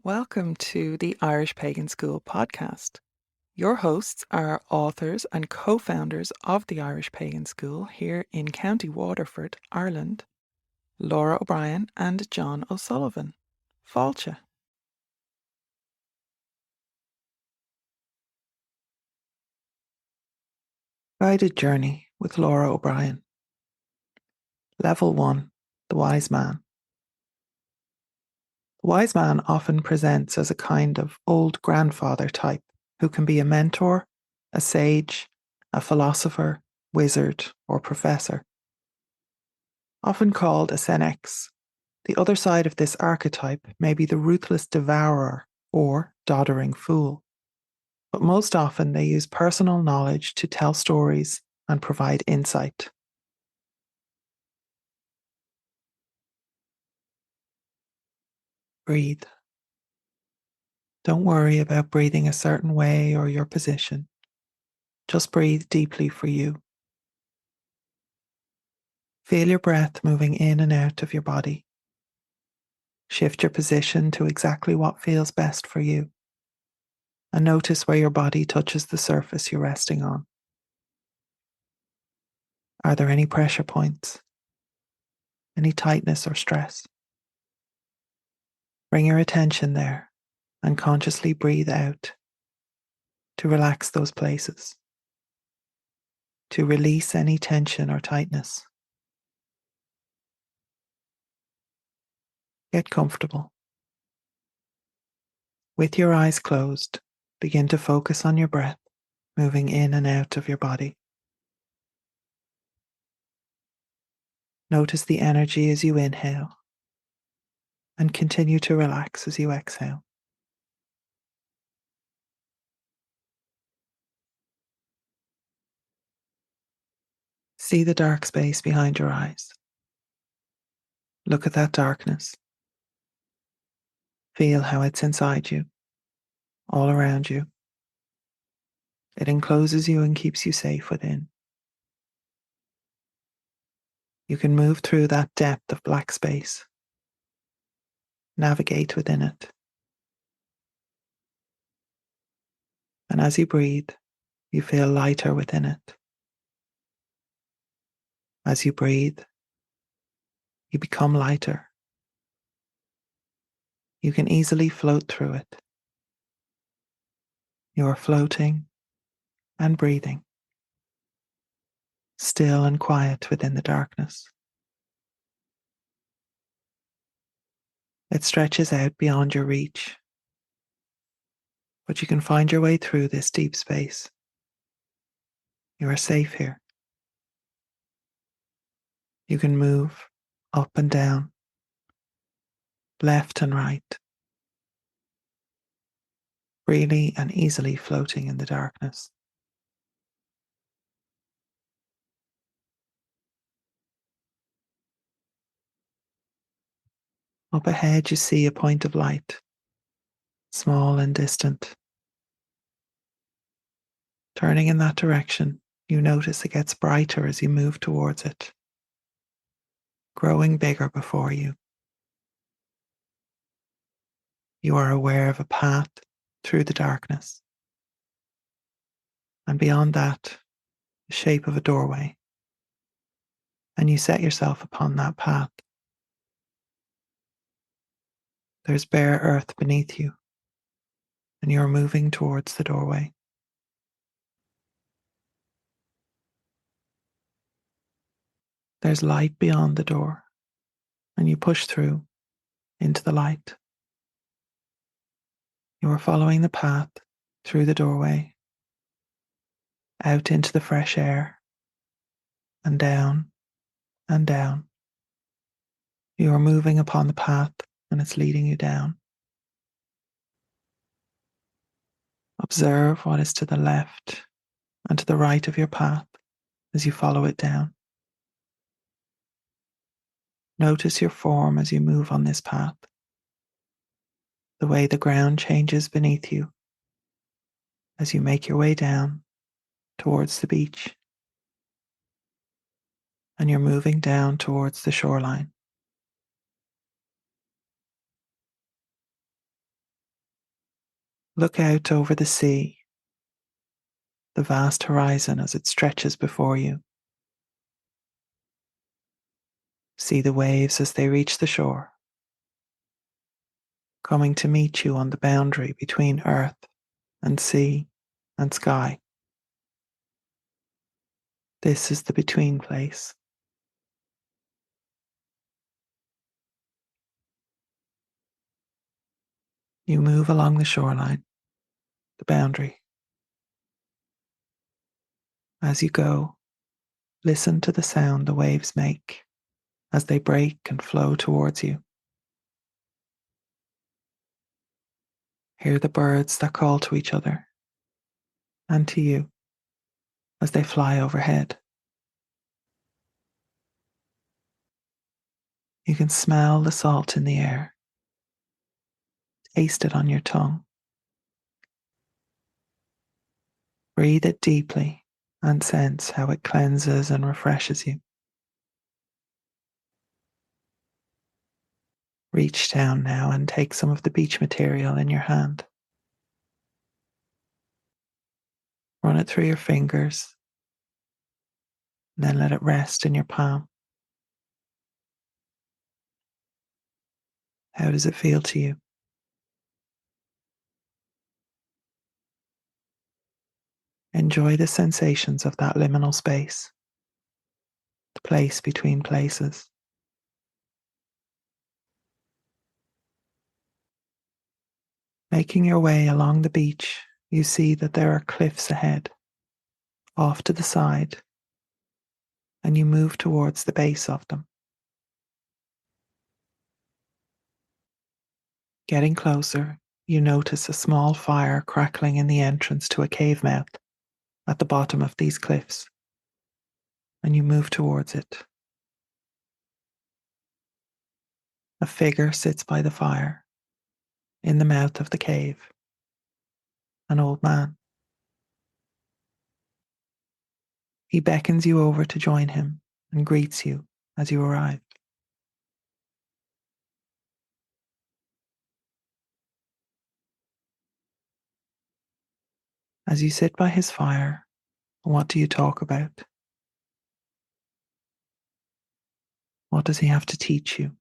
Welcome to the Irish Pagan School podcast. Your hosts are authors and co-founders of the Irish Pagan School here in County Waterford, Ireland, Laura O'Brien and John O'Sullivan. Fáilte. Guided Journey with Laura O'Brien. Level 1. The Wise Man. The wise man often presents as a kind of old grandfather type who can be a mentor, a sage, a philosopher, wizard, or professor. Often called a senex, the other side of this archetype may be the ruthless devourer or doddering fool. But most often they use personal knowledge to tell stories and provide insight. Breathe. Don't worry about breathing a certain way or your position. Just breathe deeply for you. Feel your breath moving in and out of your body. Shift your position to exactly what feels best for you. And notice where your body touches the surface you're resting on. Are there any pressure points? Any tightness or stress? Bring your attention there and consciously breathe out to relax those places, to release any tension or tightness. Get comfortable. With your eyes closed, begin to focus on your breath moving in and out of your body. Notice the energy as you inhale and continue to relax as you exhale. See the dark space behind your eyes. Look at that darkness. Feel how it's inside you, all around you. It encloses you and keeps you safe within. You can move through that depth of black space. Navigate within it. And as you breathe, you feel lighter within it. As you breathe, you become lighter. You can easily float through it. You are floating and breathing, still and quiet within the darkness. It stretches out beyond your reach, but you can find your way through this deep space. You are safe here. You can move up and down, left and right, freely and easily floating in the darkness. Up ahead, you see a point of light, small and distant. Turning in that direction, you notice it gets brighter as you move towards it, growing bigger before you. You are aware of a path through the darkness. And beyond that, the shape of a doorway. And you set yourself upon that path. There's bare earth beneath you, and you're moving towards the doorway. There's light beyond the door, and you push through into the light. You are following the path through the doorway, out into the fresh air, and down and down. You are moving upon the path, and it's leading you down. Observe what is to the left and to the right of your path as you follow it down. Notice your form as you move on this path, the way the ground changes beneath you as you make your way down towards the beach, and you're moving down towards the shoreline. Look out over the sea, the vast horizon as it stretches before you. See the waves as they reach the shore, coming to meet you on the boundary between earth and sea and sky. This is the between place. You move along the shoreline, the boundary. As you go, listen to the sound the waves make as they break and flow towards you. Hear the birds that call to each other and to you as they fly overhead. You can smell the salt in the air, taste it on your tongue. Breathe it deeply and sense how it cleanses and refreshes you. Reach down now and take some of the beach material in your hand. Run it through your fingers, then let it rest in your palm. How does it feel to you? Enjoy the sensations of that liminal space, the place between places. Making your way along the beach, you see that there are cliffs ahead, off to the side, and you move towards the base of them. Getting closer, you notice a small fire crackling in the entrance to a cave mouth at the bottom of these cliffs, and you move towards it. A figure sits by the fire, in the mouth of the cave, an old man. He beckons you over to join him and greets you as you arrive. As you sit by his fire, what do you talk about? What does he have to teach you?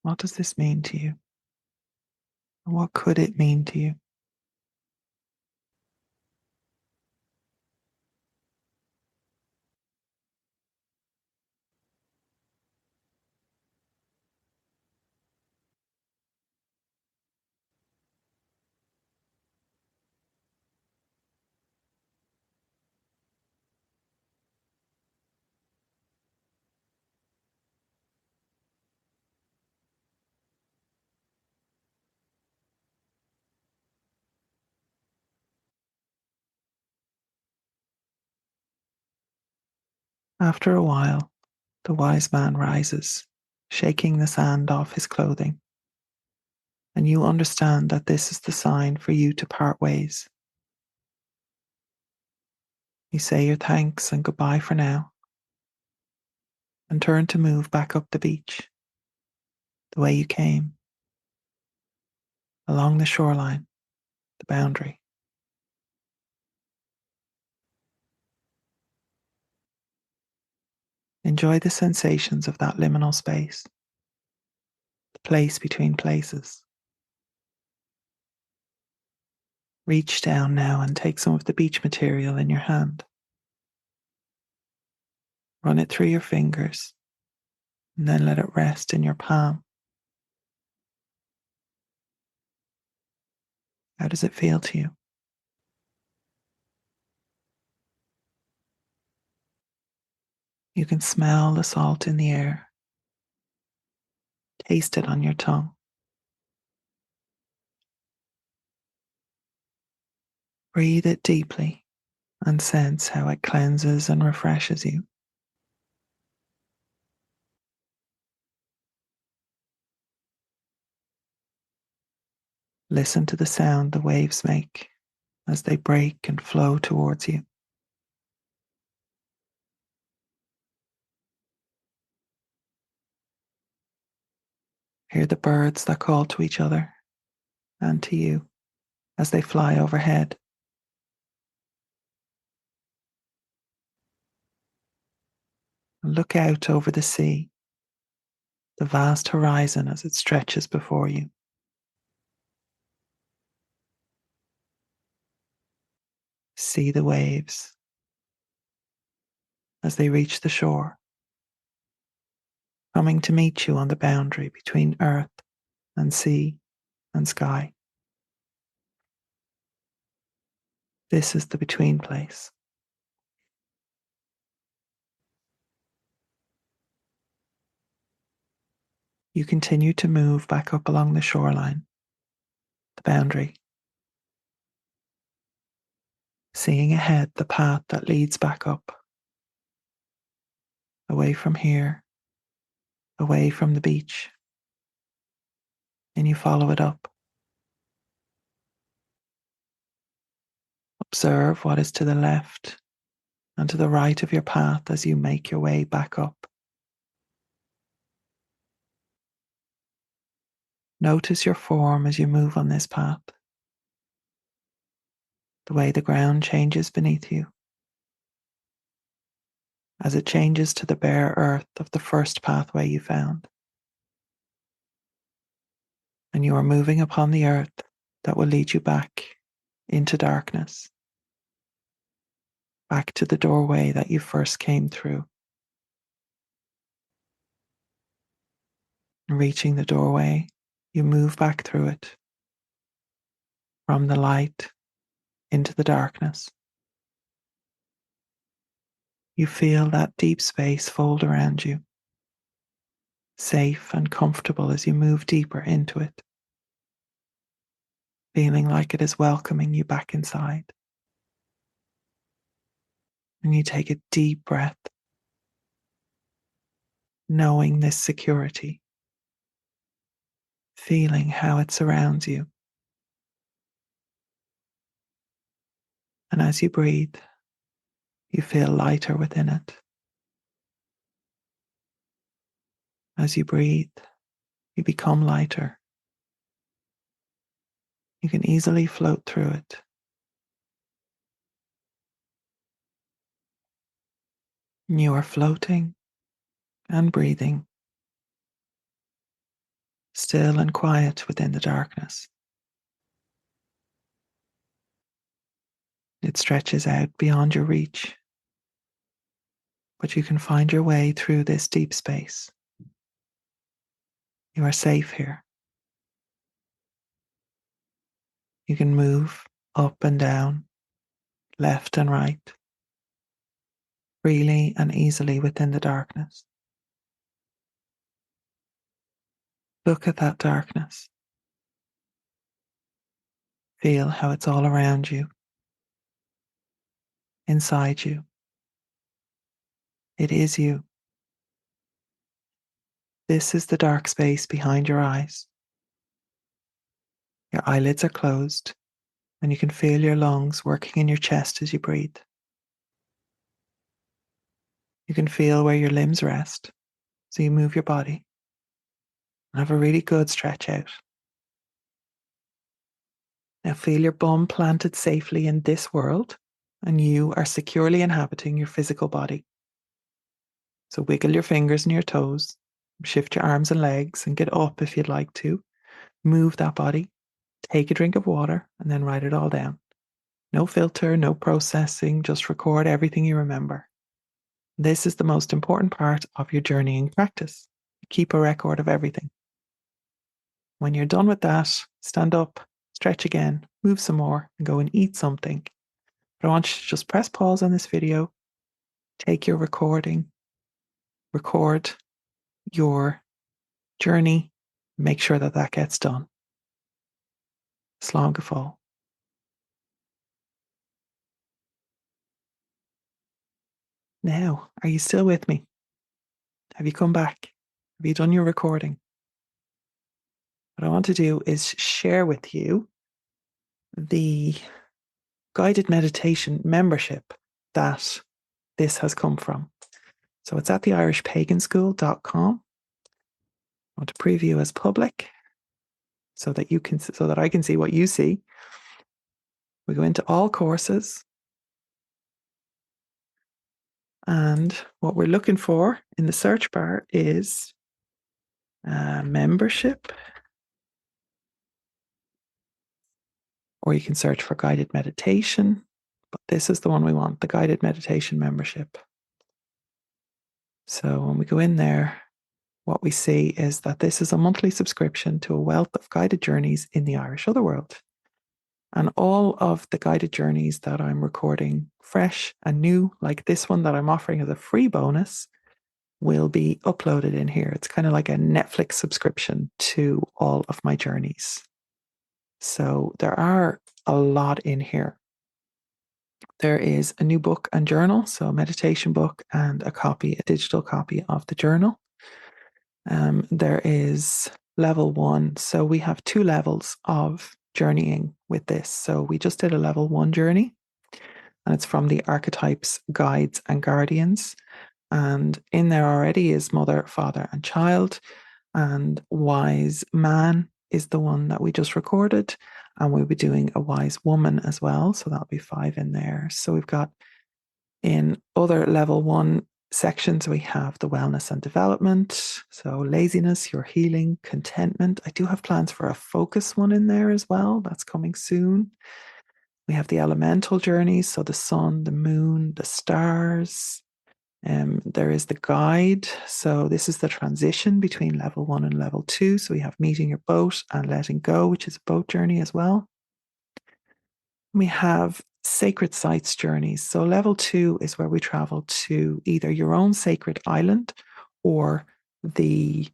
What does this mean to you? And what could it mean to you? After a while, the wise man rises, shaking the sand off his clothing, and you understand that this is the sign for you to part ways. You say your thanks and goodbye for now, and turn to move back up the beach, the way you came, along the shoreline, the boundary. Enjoy the sensations of that liminal space, the place between places. Reach down now and take some of the beach material in your hand. Run it through your fingers and then let it rest in your palm. How does it feel to you? You can smell the salt in the air. Taste it on your tongue. Breathe it deeply and sense how it cleanses and refreshes you. Listen to the sound the waves make as they break and flow towards you. Hear the birds that call to each other and to you as they fly overhead. Look out over the sea, the vast horizon as it stretches before you. See the waves as they reach the shore, coming to meet you on the boundary between earth and sea and sky. This is the between place. You continue to move back up along the shoreline, the boundary, seeing ahead the path that leads back up, away from here, away from the beach, and you follow it up. Observe what is to the left and to the right of your path as you make your way back up. Notice your form as you move on this path, the way the ground changes beneath you, as it changes to the bare earth of the first pathway you found. And you are moving upon the earth that will lead you back into darkness, back to the doorway that you first came through. And reaching the doorway, you move back through it, from the light into the darkness. You feel that deep space fold around you, safe and comfortable as you move deeper into it, feeling like it is welcoming you back inside. And you take a deep breath, knowing this security, feeling how it surrounds you. And as you breathe, you feel lighter within it. As you breathe, you become lighter. You can easily float through it. You are floating and breathing, still and quiet within the darkness. It stretches out beyond your reach, but you can find your way through this deep space. You are safe here. You can move up and down, left and right, freely and easily within the darkness. Look at that darkness. Feel how it's all around you, inside you. It is you. This is the dark space behind your eyes. Your eyelids are closed, and you can feel your lungs working in your chest as you breathe. You can feel where your limbs rest, so you move your body and have a really good stretch out. Now feel your bum planted safely in this world, and you are securely inhabiting your physical body. So wiggle your fingers and your toes, shift your arms and legs, and get up if you'd like to. Move that body, take a drink of water, and then write it all down. No filter, no processing, just record everything you remember. This is the most important part of your journeying practice. Keep a record of everything. When you're done with that, stand up, stretch again, move some more, and go and eat something. But I want you to just press pause on this video, take your recording, record your journey, make sure that that gets done. Slán go fóill. Now, are you still with me? Have you come back? Have you done your recording? What I want to do is share with you the guided meditation membership that this has come from. So it's at the irishpaganschool.com. I want to preview as public so that I can see what you see. We go into all courses, and what we're looking for in the search bar is membership, or you can search for guided meditation, but this is the one we want, the guided meditation membership. So when we go in there, what we see is that this is a monthly subscription to a wealth of guided journeys in the Irish otherworld. And all of the guided journeys that I'm recording fresh and new, like this one that I'm offering as a free bonus, will be uploaded in here. It's kind of like a Netflix subscription to all of my journeys. So there are a lot in here. There is a new book and journal, so a meditation book and a digital copy of the journal. There is level 1. So we have 2 levels of journeying with this. So we just did a level 1 journey, and it's from the archetypes, guides, and guardians. And in there already is mother, father, and child. And wise man is the one that we just recorded. And we'll be doing a wise woman as well. So that'll be 5 in there. So we've got in other level 1 sections, we have the wellness and development. So laziness, your healing, contentment. I do have plans for a focus one in there as well. That's coming soon. We have the elemental journeys. So the sun, the moon, the stars. There is the guide. So this is the transition between level 1 and level 2. So we have meeting your boat and letting go, which is a boat journey as well. We have sacred sites journeys. So level 2 is where we travel to either your own sacred island or the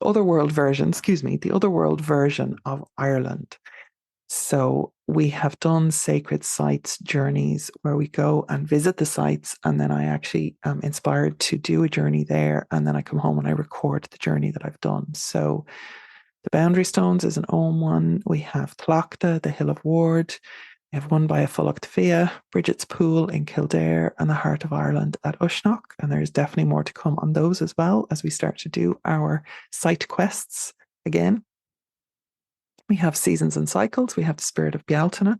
otherworld version of Ireland. So we have done sacred sites journeys where we go and visit the sites, and then I actually am inspired to do a journey there, and then I come home and I record the journey that I've done. So the Boundary Stones is an Ogham one. We have Tlachta, the Hill of Ward. We have one by a Fulacht Fia, Bridget's Pool in Kildare, and the Heart of Ireland at Ushnock. And there's definitely more to come on those as well as we start to do our site quests again. We have Seasons and Cycles. We have the Spirit of Bealtaine.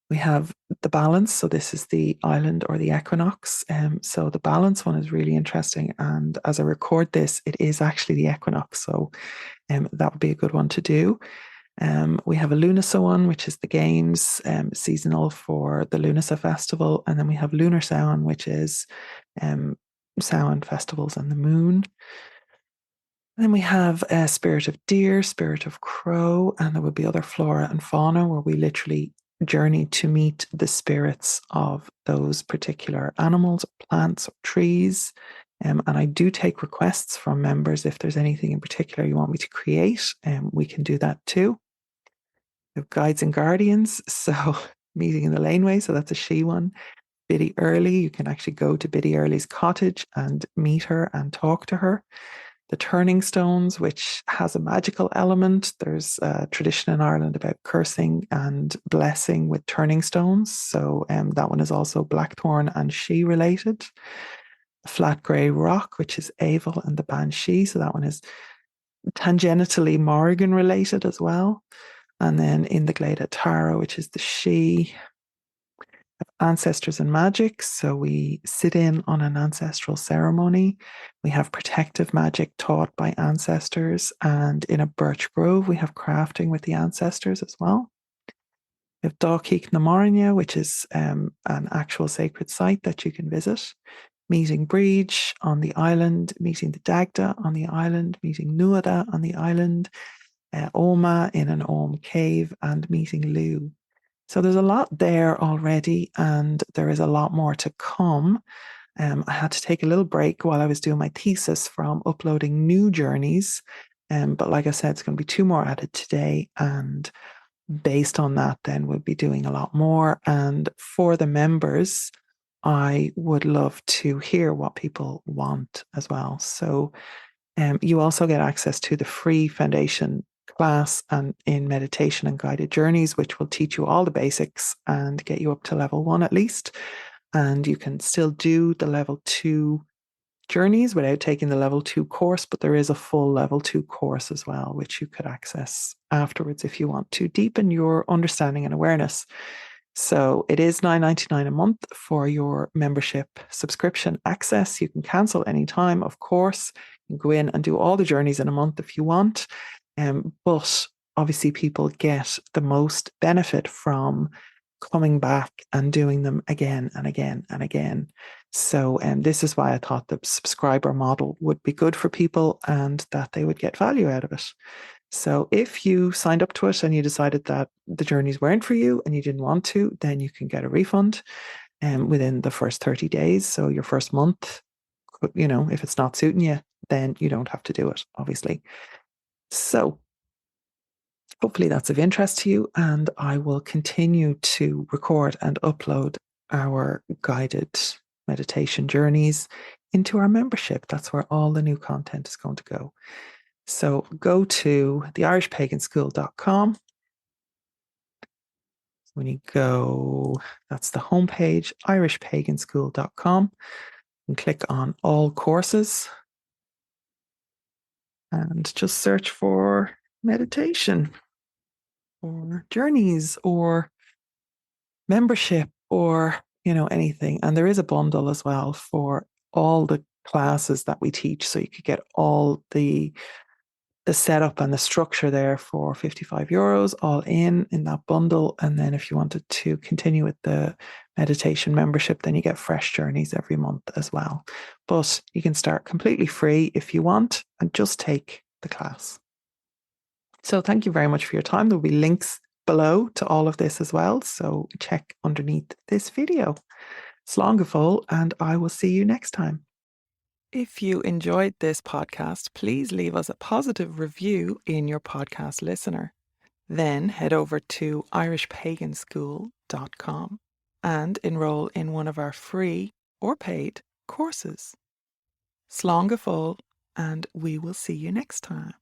We have the Balance. So this is the island or the equinox. So the Balance one is really interesting. And as I record this, it is actually the equinox. So that would be a good one to do. We have a Lunasa one, which is the games seasonal for the Lunasa festival. And then we have Lunar Samhain, which is Samhain festivals and the moon. And then we have Spirit of Deer, Spirit of Crow, and there will be other flora and fauna where we literally journey to meet the spirits of those particular animals, or plants, or trees. And I do take requests from members. If there's anything in particular you want me to create, we can do that too. We have Guides and Guardians, so meeting in the laneway, so that's a she one. Biddy Early, you can actually go to Biddy Early's cottage and meet her and talk to her. The Turning Stones, which has a magical element. There's a tradition in Ireland about cursing and blessing with turning stones. So that one is also Blackthorn and She related. The Flat Grey Rock, which is Avel and the Banshee. So that one is tangentially Morrigan related as well. And then in the Glade at Tara, which is the She. ancestors and magic. So we sit in on an ancestral ceremony. We have protective magic taught by ancestors. And in a birch grove, we have crafting with the ancestors as well. We have Dalkeek na Marine, which is an actual sacred site that you can visit. Meeting Breach on the island, meeting the Dagda on the island, meeting Nuada on the island, Oma in an Om cave, and meeting Lu. So there's a lot there already, and there is a lot more to come. I had to take a little break while I was doing my thesis from uploading new journeys. But like I said, it's going to be 2 more added today. And based on that, then we'll be doing a lot more. And for the members, I would love to hear what people want as well. So you also get access to the free foundation class and in meditation and guided journeys, which will teach you all the basics and get you up to level 1 at least. And you can still do the level 2 journeys without taking the level 2 course, but there is a full level 2 course as well, which you could access afterwards if you want to deepen your understanding and awareness. So it is $9.99 a month for your membership subscription access. You can cancel anytime, of course. You can go in and do all the journeys in a month if you want. But obviously people get the most benefit from coming back and doing them again and again and again. So this is why I thought the subscriber model would be good for people and that they would get value out of it. So if you signed up to it and you decided that the journeys weren't for you and you didn't want to, then you can get a refund within the first 30 days. So your first month, if it's not suiting you, then you don't have to do it, obviously. So hopefully that's of interest to you, and I will continue to record and upload our guided meditation journeys into our membership. That's where all the new content is going to go. So go to theirishpaganschool.com. When you go, that's the homepage, irishpaganschool.com, and click on all courses and just search for meditation or journeys or membership or anything. And there is a bundle as well for all the classes that we teach, so you could get all the setup and the structure there for €55 all in that bundle. And then if you wanted to continue with the meditation membership, then you get fresh journeys every month as well. But you can start completely free if you want and just take the class. So thank you very much for your time. There'll be links below to all of this as well, so check underneath this video. Slán and I will see you next time. If you enjoyed this podcast, please leave us a positive review in your podcast listener. Then head over to irishpaganschool.com and enroll in one of our free or paid courses. Slán and we will see you next time.